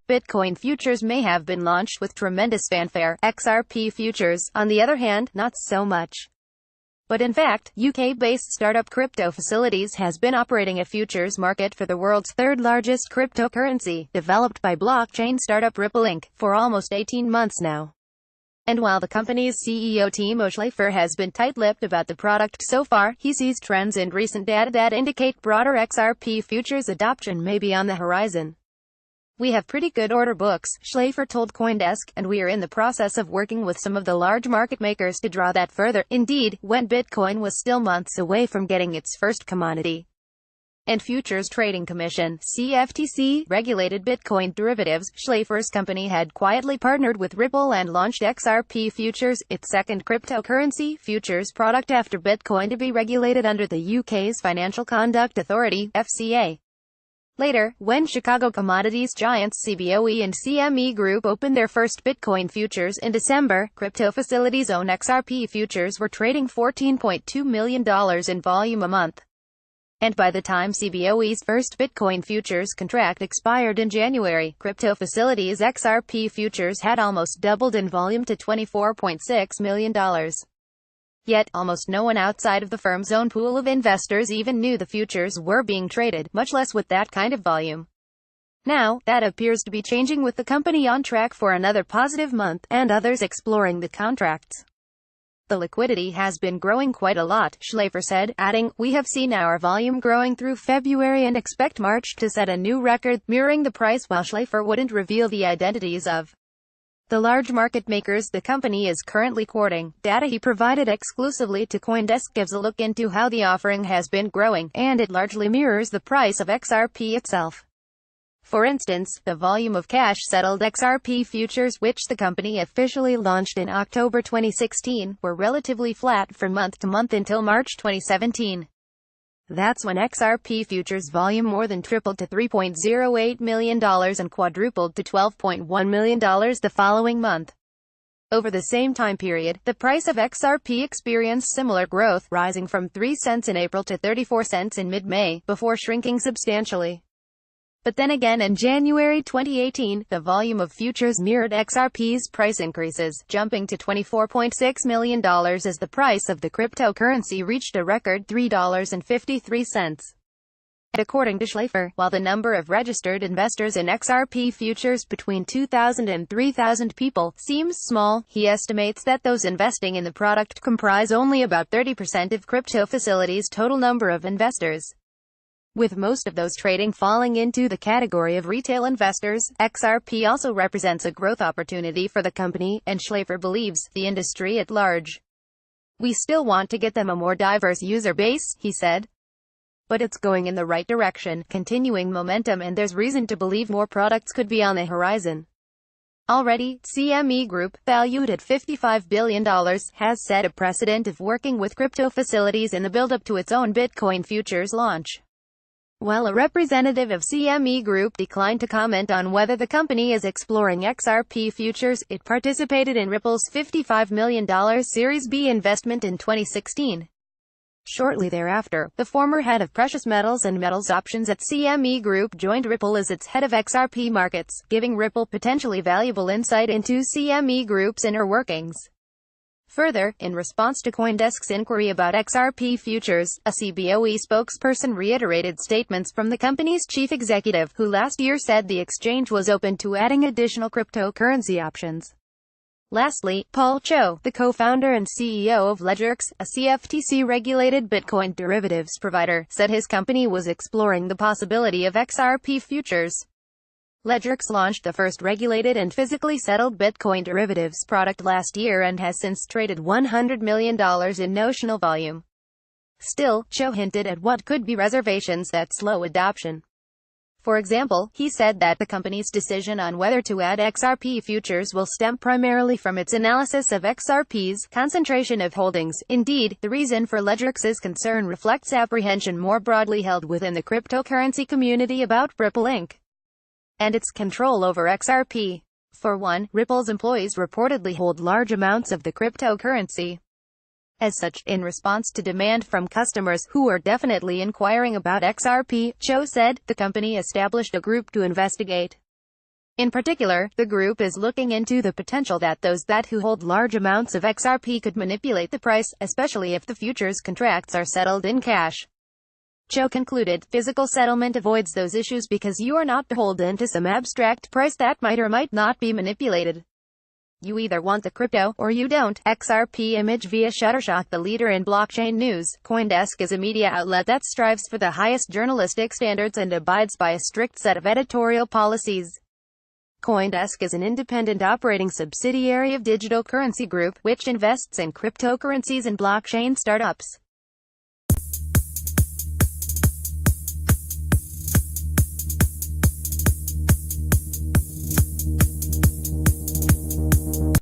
Bitcoin futures may have been launched with tremendous fanfare. XRP futures, on the other hand, not so much. But in fact, UK-based startup Crypto Facilities has been operating a futures market for the world's third-largest cryptocurrency, developed by blockchain startup Ripple Inc., for almost 18 months now. And while the company's CEO Timo Schlaefer has been tight-lipped about the product so far, he sees trends in recent data that indicate broader XRP futures adoption may be on the horizon. "We have pretty good order books," Schlaefer told CoinDesk, "and we are in the process of working with some of the large market makers to draw that further." Indeed, when Bitcoin was still months away from getting its first commodity and Futures Trading Commission (CFTC) regulated Bitcoin derivatives, Schlaefer's company had quietly partnered with Ripple and launched XRP Futures, its second cryptocurrency futures product after Bitcoin to be regulated under the UK's Financial Conduct Authority (FCA). Later, when Chicago commodities giants CBOE and CME Group opened their first Bitcoin futures in December, Crypto Facilities' own XRP futures were trading $14.2 million in volume a month. And by the time CBOE's first Bitcoin futures contract expired in January, Crypto Facilities' XRP futures had almost doubled in volume to $24.6 million. Yet, almost no one outside of the firm's own pool of investors even knew the futures were being traded, much less with that kind of volume. Now, that appears to be changing, with the company on track for another positive month, and others exploring the contracts. "The liquidity has been growing quite a lot," Schlaefer said, adding, "We have seen our volume growing through February and expect March to set a new record," mirroring the price. While Schlaefer wouldn't reveal the identities of the large market makers the company is currently courting, data he provided exclusively to CoinDesk gives a look into how the offering has been growing, and it largely mirrors the price of XRP itself. For instance, the volume of cash-settled XRP futures, which the company officially launched in October 2016, were relatively flat from month to month until March 2017. That's when XRP futures volume more than tripled to $3.08 million and quadrupled to $12.1 million the following month. Over the same time period, the price of XRP experienced similar growth, rising from 3 cents in April to 34 cents in mid-May, before shrinking substantially. But then again in January 2018, the volume of futures mirrored XRP's price increases, jumping to $24.6 million as the price of the cryptocurrency reached a record $3.53. According to Schlaefer, while the number of registered investors in XRP futures between 2,000 and 3,000 people seems small, he estimates that those investing in the product comprise only about 30% of Crypto Facilities' total number of investors, with most of those trading falling into the category of retail investors. XRP also represents a growth opportunity for the company, and Schlaefer believes, the industry at large. "We still want to get them a more diverse user base," he said. "But it's going in the right direction, continuing momentum, and there's reason to believe more products could be on the horizon." Already, CME Group, valued at $55 billion, has set a precedent of working with Crypto Facilities in the build-up to its own Bitcoin futures launch. While a representative of CME Group declined to comment on whether the company is exploring XRP futures, it participated in Ripple's $55 million Series B investment in 2016. Shortly thereafter, the former head of precious metals and metals options at CME Group joined Ripple as its head of XRP markets, giving Ripple potentially valuable insight into CME Group's inner workings. Further, in response to CoinDesk's inquiry about XRP futures, a CBOE spokesperson reiterated statements from the company's chief executive, who last year said the exchange was open to adding additional cryptocurrency options. Lastly, Paul Cho, the co-founder and CEO of LedgerX, a CFTC-regulated Bitcoin derivatives provider, said his company was exploring the possibility of XRP futures. LedgerX launched the first regulated and physically settled Bitcoin derivatives product last year and has since traded $100 million in notional volume. Still, Cho hinted at what could be reservations that slow adoption. For example, he said that the company's decision on whether to add XRP futures will stem primarily from its analysis of XRP's concentration of holdings. Indeed, the reason for LedgerX's concern reflects apprehension more broadly held within the cryptocurrency community about Ripple Inc. and its control over XRP. For one, Ripple's employees reportedly hold large amounts of the cryptocurrency. As such, in response to demand from customers who are definitely inquiring about XRP, Cho said, the company established a group to investigate In particular, the group is looking into the potential that those who hold large amounts of XRP could manipulate the price, especially if the futures contracts are settled in cash. Cho concluded, physical settlement avoids those issues because you are not beholden to some abstract price that might or might not be manipulated. You either want the crypto, or you don't. XRP image via Shutterstock. The leader in blockchain news, CoinDesk is a media outlet that strives for the highest journalistic standards and abides by a strict set of editorial policies. CoinDesk is an independent operating subsidiary of Digital Currency Group, which invests in cryptocurrencies and blockchain startups.